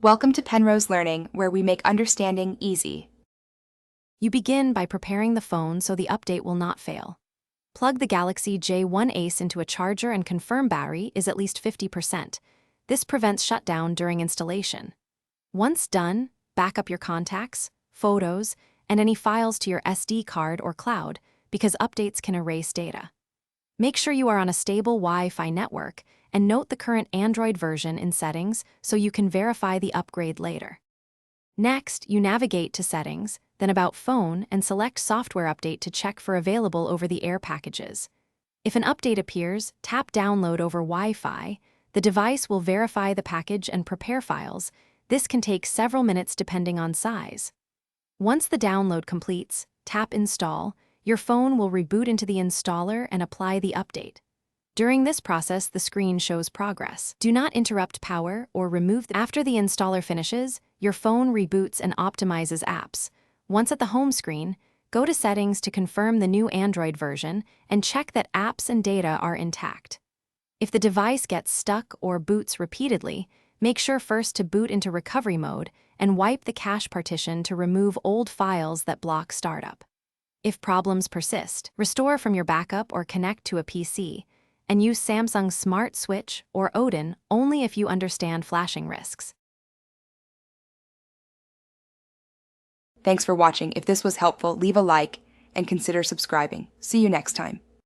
Welcome to Penrose Learning, where we make understanding easy. You begin by preparing the phone so the update will not fail. Plug the Galaxy J1 Ace into a charger and confirm battery is at least 50%. This prevents shutdown during installation. Once done, back up your contacts, photos, and any files to your SD card or cloud because updates can erase data. Make sure you are on a stable Wi-Fi network and note the current Android version in settings so you can verify the upgrade later. Next, you navigate to Settings, then About Phone, and select Software Update to check for available over-the-air packages. If an update appears, tap Download over Wi-Fi. The device will verify the package and prepare files. This can take several minutes depending on size. Once the download completes, tap Install. Your phone will reboot into the installer and apply the update. During this process, the screen shows progress. Do not interrupt power or remove After the installer finishes, your phone reboots and optimizes apps. Once at the home screen, go to Settings to confirm the new Android version and check that apps and data are intact. If the device gets stuck or boots repeatedly, make sure first to boot into recovery mode and wipe the cache partition to remove old files that block startup. If problems persist, restore from your backup or connect to a PC, and use Samsung's Smart Switch or Odin only if you understand flashing risks. Thanks for watching. If this was helpful, leave a like and consider subscribing. See you next time.